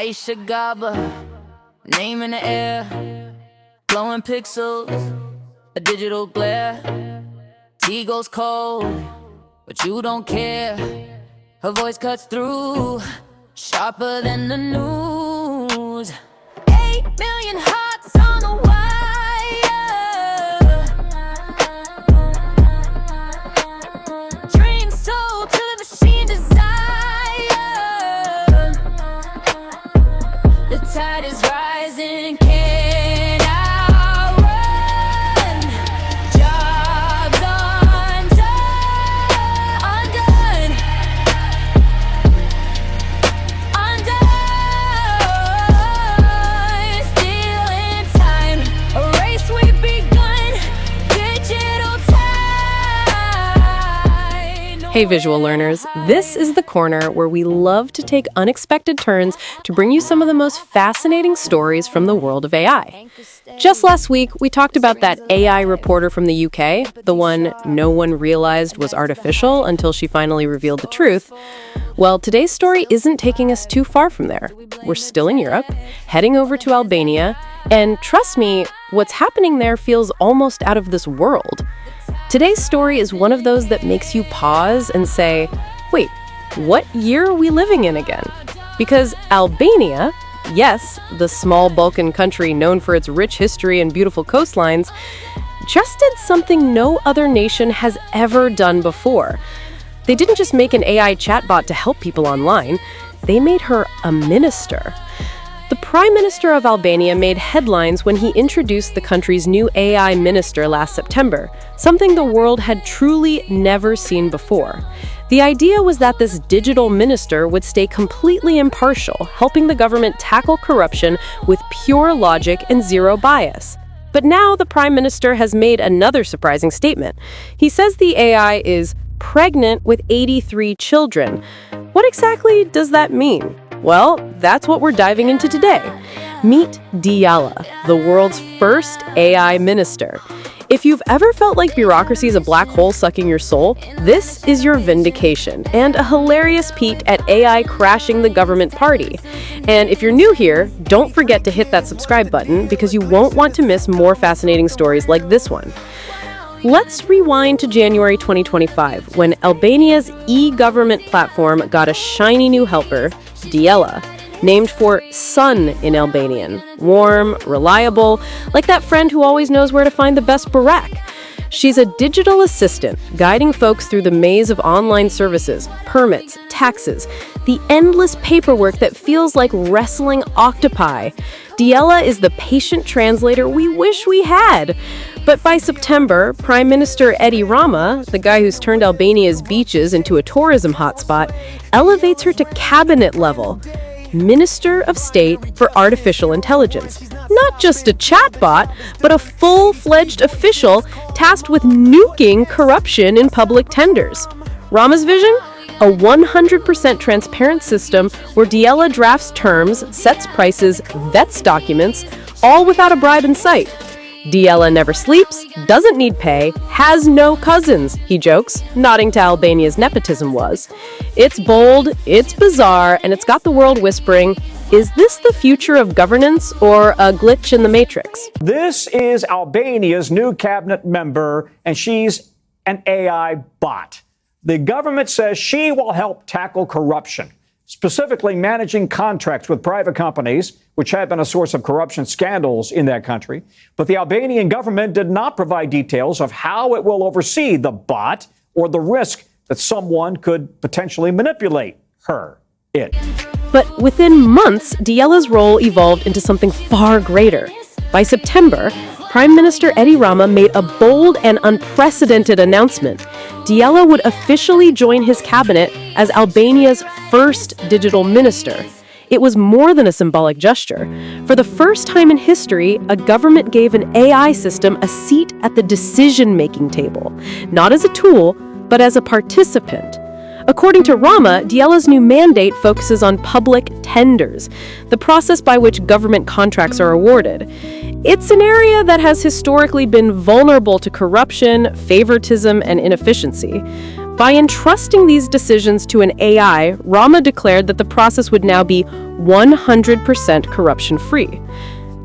Aisha Gaba, name in the air, glowing pixels, a digital glare. Tea goes cold, but you don't care. Her voice cuts through, sharper than the news. 8 million hearts on the wire. Dreams sold to the machine desire. The tide is rising, can't outrun. Jobs undone. Still in time, a race we've begun. Digital time. Hey, visual learners. This is the corner where we love to take unexpected turns to bring you some of the most fascinating stories from the world of AI. Just last week, we talked about that AI reporter from the UK, the one no one realized was artificial until she finally revealed the truth. Well, today's story isn't taking us too far from there. We're still in Europe, heading over to Albania, and trust me, what's happening there feels almost out of this world. Today's story is one of those that makes you pause and say, wait, what year are we living in again? Because Albania, yes, the small Balkan country known for its rich history and beautiful coastlines, just did something no other nation has ever done before. They didn't just make an AI chatbot to help people online, they made her a minister. The Prime Minister of Albania made headlines when he introduced the country's new AI minister last September, something the world had truly never seen before. The idea was that this digital minister would stay completely impartial, helping the government tackle corruption with pure logic and zero bias. But now the Prime Minister has made another surprising statement. He says the AI is pregnant with 83 children. What exactly does that mean? Well, that's what we're diving into today. Meet Diella, the world's first AI minister. If you've ever felt like bureaucracy is a black hole sucking your soul, this is your vindication and a hilarious peek at AI crashing the government party. And if you're new here, don't forget to hit that subscribe button because you won't want to miss more fascinating stories like this one. Let's rewind to January 2025, when Albania's e-government platform got a shiny new helper, Diella, named for sun in Albanian. Warm, reliable, like that friend who always knows where to find the best barack. She's a digital assistant, guiding folks through the maze of online services, permits, taxes, the endless paperwork that feels like wrestling octopi. Diella is the patient translator we wish we had. But by September, Prime Minister Edi Rama, the guy who's turned Albania's beaches into a tourism hotspot, elevates her to cabinet level. Minister of State for Artificial Intelligence. Not just a chatbot, but a full-fledged official tasked with nuking corruption in public tenders. Rama's vision? A 100% transparent system where Diella drafts terms, sets prices, vets documents, all without a bribe in sight. Diella never sleeps, doesn't need pay, has no cousins, he jokes, nodding to Albania's nepotism was. It's bold, it's bizarre, and it's got the world whispering, is this the future of governance or a glitch in the matrix? This is Albania's new cabinet member, and she's an AI bot. The government says she will help tackle corruption, specifically managing contracts with private companies, which had been a source of corruption scandals in that country. But the Albanian government did not provide details of how it will oversee the bot or the risk that someone could potentially manipulate it. But within months, Diella's role evolved into something far greater. By September, Prime Minister Edi Rama made a bold and unprecedented announcement. Diella would officially join his cabinet as Albania's first digital minister. It was more than a symbolic gesture. For the first time in history, a government gave an AI system a seat at the decision-making table, not as a tool, but as a participant. According to Rama, Diella's new mandate focuses on public tenders, the process by which government contracts are awarded. It's an area that has historically been vulnerable to corruption, favoritism, and inefficiency. By entrusting these decisions to an AI, Rama declared that the process would now be 100% corruption-free.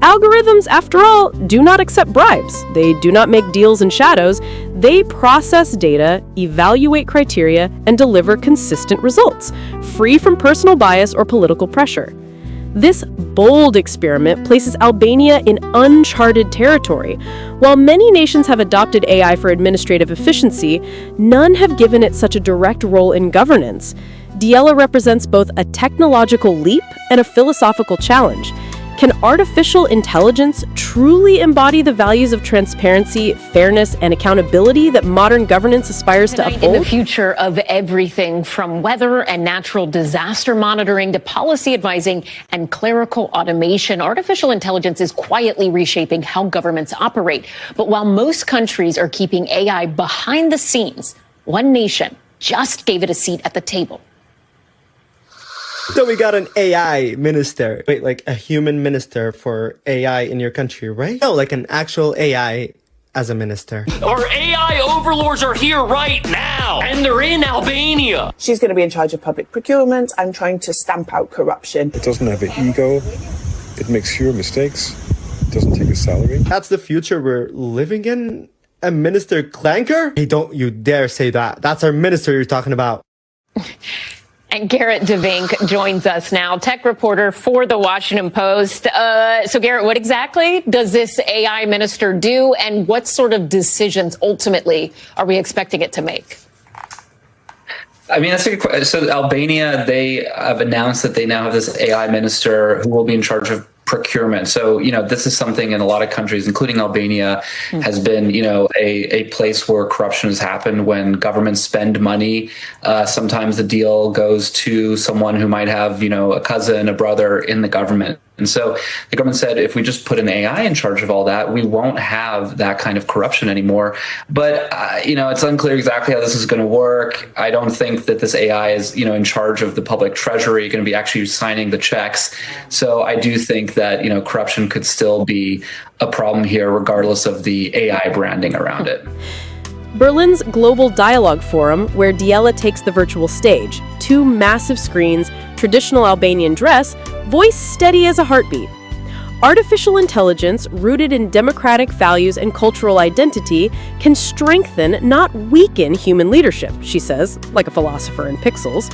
Algorithms, after all, do not accept bribes. They do not make deals in shadows. They process data, evaluate criteria, and deliver consistent results, free from personal bias or political pressure. This bold experiment places Albania in uncharted territory. While many nations have adopted AI for administrative efficiency, none have given it such a direct role in governance. Diella represents both a technological leap and a philosophical challenge. Can artificial intelligence truly embody the values of transparency, fairness, and accountability that modern governance aspires to uphold? In the future of everything from weather and natural disaster monitoring to policy advising and clerical automation, artificial intelligence is quietly reshaping how governments operate. But while most countries are keeping AI behind the scenes, one nation just gave it a seat at the table. So we got an AI minister. Wait, like a human minister for AI in your country, right? No, like an actual AI as a minister. Our AI overlords are here right now, and they're in Albania. She's going to be in charge of public procurement and trying to stamp out corruption. It doesn't have an ego. It makes fewer mistakes. It doesn't take a salary. That's the future we're living in? A minister clanker? Hey, don't you dare say that. That's our minister you're talking about. And Garrett DeVink joins us now, tech reporter for The Washington Post. So, Garrett, what exactly does this AI minister do, and what sort of decisions ultimately are we expecting it to make? I mean, that's a good question. So Albania, they have announced that they now have this AI minister who will be in charge of procurement. So, this is something in a lot of countries, including Albania, has been, a place where corruption has happened when governments spend money. Sometimes the deal goes to someone who might have, a cousin, a brother in the government. And so the government said, if we just put an AI in charge of all that, we won't have that kind of corruption anymore. But, it's unclear exactly how this is going to work. I don't think that this AI is, in charge of the public treasury, going to be actually signing the checks. So I do think that, corruption could still be a problem here, regardless of the AI branding around it. Berlin's Global Dialogue Forum, where Diella takes the virtual stage. 2 massive screens, traditional Albanian dress, voice steady as a heartbeat. Artificial intelligence, rooted in democratic values and cultural identity, can strengthen, not weaken, human leadership, she says, like a philosopher in Pixels.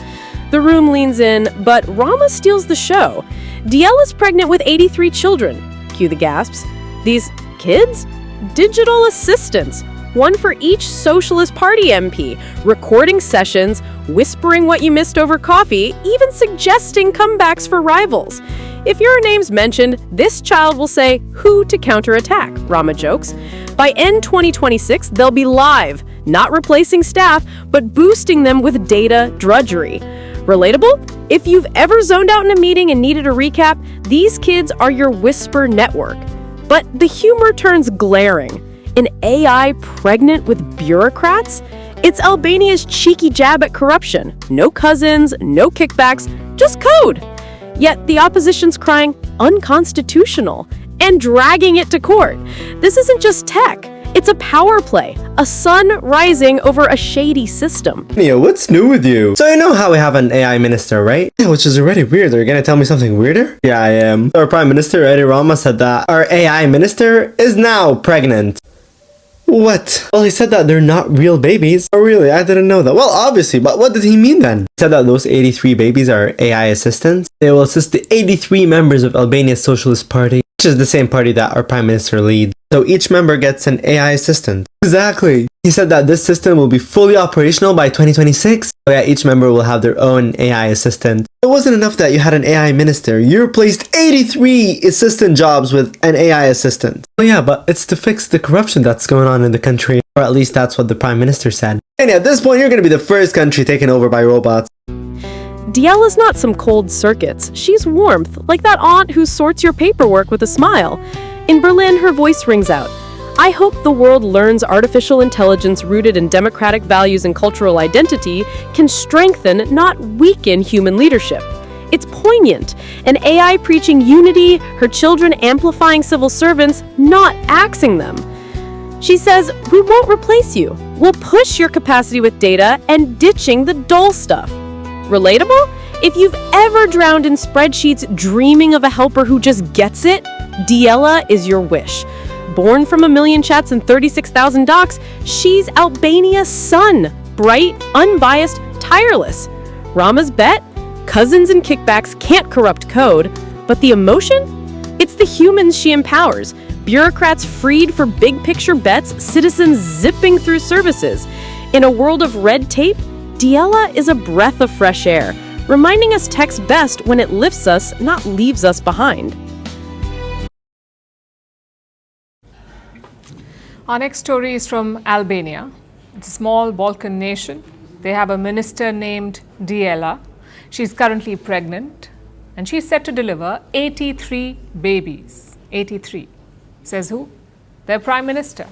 The room leans in, but Rama steals the show. Diella's pregnant with 83 children. Cue the gasps. These kids? Digital assistants. One for each Socialist Party MP, recording sessions, whispering what you missed over coffee, even suggesting comebacks for rivals. If your name's mentioned, this child will say who to counterattack, Rama jokes. By end 2026, they'll be live, not replacing staff, but boosting them with data drudgery. Relatable? If you've ever zoned out in a meeting and needed a recap, these kids are your whisper network. But the humor turns glaring. An AI pregnant with bureaucrats? It's Albania's cheeky jab at corruption. No cousins, no kickbacks, just code. Yet the opposition's crying unconstitutional and dragging it to court. This isn't just tech. It's a power play, a sun rising over a shady system. Nia, what's new with you? So you know how we have an AI minister, right? Yeah, which is already weird. Are you gonna tell me something weirder? Yeah, I am. Our Prime Minister, Edi Rama, said that our AI minister is now pregnant. What? Well, he said that they're not real babies. Oh, really? I didn't know that. Well, obviously, but what did he mean then? He said that those 83 babies are AI assistants. They will assist the 83 members of Albania's Socialist Party, which is the same party that our Prime Minister leads. So each member gets an AI assistant. Exactly. He said that this system will be fully operational by 2026. So yeah, each member will have their own AI assistant. It wasn't enough that you had an AI minister. You replaced 83 assistant jobs with an AI assistant. Oh yeah, but it's to fix the corruption that's going on in the country. Or at least that's what the Prime Minister said. And at this point, you're going to be the first country taken over by robots. Diella's not some cold circuits. She's warmth, like that aunt who sorts your paperwork with a smile. In Berlin, her voice rings out. I hope the world learns artificial intelligence rooted in democratic values and cultural identity can strengthen, not weaken, human leadership. It's poignant. An AI preaching unity, her children amplifying civil servants, not axing them. She says, we won't replace you. will push your capacity with data and ditching the dull stuff. Relatable? If you've ever drowned in spreadsheets dreaming of a helper who just gets it, Diella is your wish. Born from 1 million chats and 36,000 docs, she's Albania's sun. Bright, unbiased, tireless. Rama's bet? Cousins and kickbacks can't corrupt code. But the emotion? It's the humans she empowers. Bureaucrats freed for big picture bets, citizens zipping through services. In a world of red tape, Diella is a breath of fresh air, reminding us tech's best when it lifts us, not leaves us behind. Our next story is from Albania. It's a small Balkan nation. They have a minister named Diella. She's currently pregnant and she's set to deliver 83 babies. 83. Says who? Their prime minister.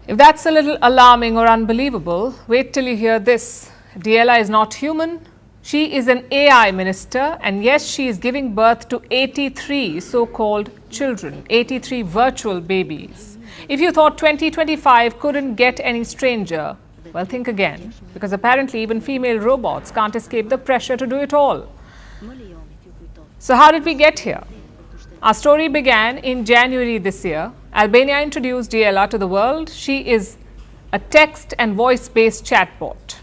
If that's a little alarming or unbelievable, wait till you hear this. Diella is not human. She is an AI minister, and yes, she is giving birth to 83 so-called children, 83 virtual babies. If you thought 2025 couldn't get any stranger, well, think again, because apparently even female robots can't escape the pressure to do it all. So how did we get here? Our story began in January this year. Albania introduced Diella to the world. She is a text and voice-based chatbot.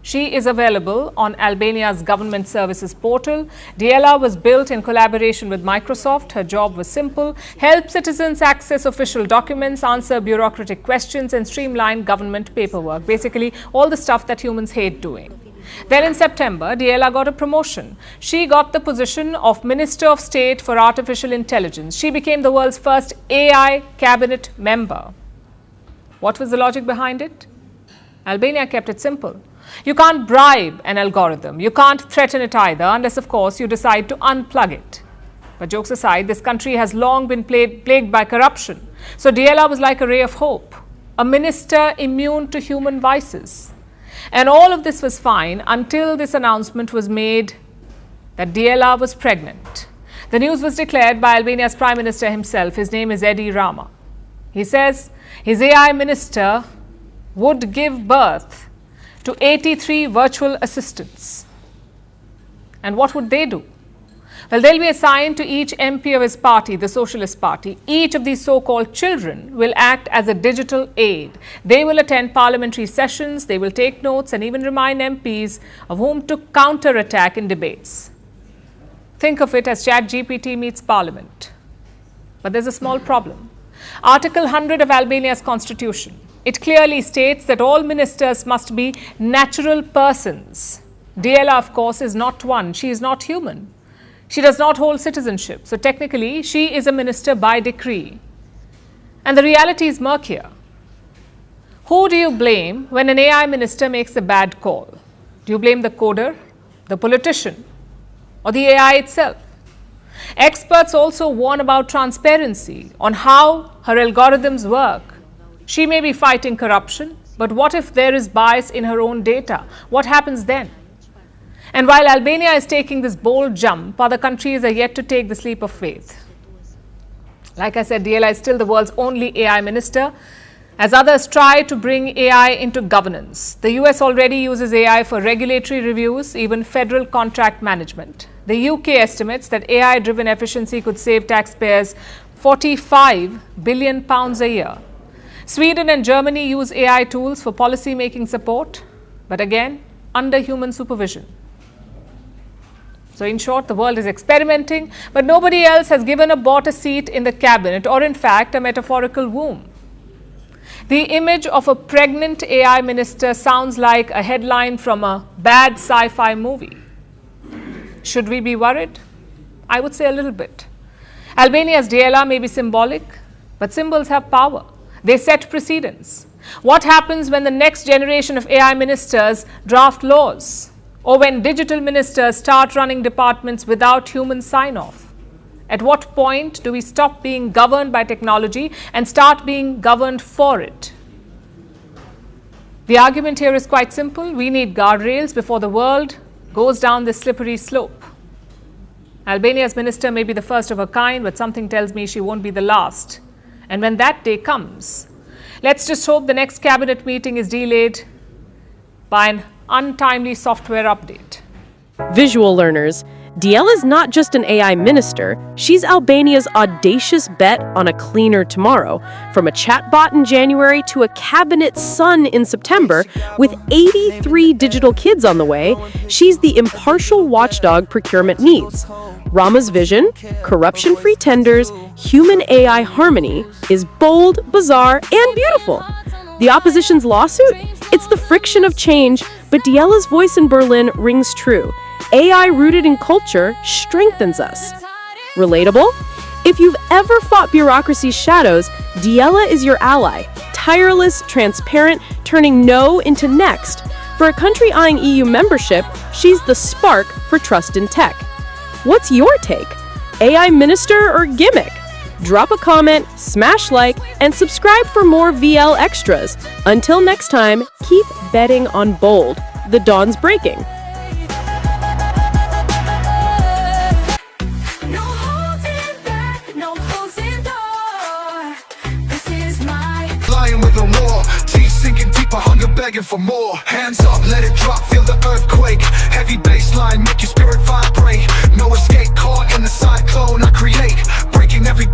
She is available on Albania's government services portal. Diella was built in collaboration with Microsoft. Her job was simple: help citizens access official documents, answer bureaucratic questions, and streamline government paperwork. Basically, all the stuff that humans hate doing. Then in September, Diella got a promotion. She got the position of Minister of State for Artificial Intelligence. She became the world's first AI cabinet member. What was the logic behind it? Albania kept it simple. You can't bribe an algorithm. You can't threaten it either, unless, of course, you decide to unplug it. But jokes aside, this country has long been plagued by corruption. So Diella was like a ray of hope, a minister immune to human vices. And all of this was fine until this announcement was made that Diella was pregnant. The news was declared by Albania's Prime Minister himself. His name is Edi Rama. He says his AI minister would give birth to 83 virtual assistants. And what would they do? Well, they'll be assigned to each MP of his party, the Socialist Party. Each of these so-called children will act as a digital aide. They will attend parliamentary sessions, they will take notes and even remind MPs of whom to counterattack in debates. Think of it as ChatGPT meets Parliament. But there's a small problem. Article 100 of Albania's constitution. It clearly states that all ministers must be natural persons. Diella, of course, is not one. She is not human. She does not hold citizenship. So technically, she is a minister by decree. And the reality is murkier. Who do you blame when an AI minister makes a bad call? Do you blame the coder, the politician, or the AI itself? Experts also warn about transparency on how her algorithms work. She may be fighting corruption, but what if there is bias in her own data? What happens then? And while Albania is taking this bold jump, other countries are yet to take this leap of faith. Like I said, Diella is still the world's only AI minister, as others try to bring AI into governance. The US already uses AI for regulatory reviews, even federal contract management. The UK estimates that AI-driven efficiency could save taxpayers £45 billion a year. Sweden and Germany use AI tools for policy-making support, but again, under human supervision. So in short, the world is experimenting, but nobody else has given a bot a seat in the cabinet, or in fact, a metaphorical womb. The image of a pregnant AI minister sounds like a headline from a bad sci-fi movie. Should we be worried? I would say a little bit. Albania's Diella may be symbolic, but symbols have power. They set precedents. What happens when the next generation of AI ministers draft laws? Or when digital ministers start running departments without human sign-off? At what point do we stop being governed by technology and start being governed for it? The argument here is quite simple. We need guardrails before the world goes down this slippery slope. Albania's minister may be the first of her kind, but something tells me she won't be the last. And when that day comes, Let's just hope the next cabinet meeting is delayed by an untimely software update. Visual learners, Diella is not just an AI minister, she's Albania's audacious bet on a cleaner tomorrow. From a chatbot in January to a cabinet son in September, with 83 digital kids on the way, she's the impartial watchdog procurement needs. Rama's vision, corruption-free tenders, human-AI harmony, is bold, bizarre, and beautiful. The opposition's lawsuit? It's the friction of change, but Diella's voice in Berlin rings true. AI rooted in culture strengthens us. Relatable? If you've ever fought bureaucracy's shadows, Diella is your ally. Tireless, transparent, turning no into next. For a country eyeing EU membership, she's the spark for trust in tech. What's your take? AI minister or gimmick? Drop a comment, smash like, and subscribe for more VL extras. Until next time, keep betting on bold. The dawn's breaking. With a roar, teeth sinking deeper, hunger begging for more. Hands up, let it drop, feel the earthquake. Heavy bass line, make your spirit vibrate. No escape, caught in the cyclone I create, breaking every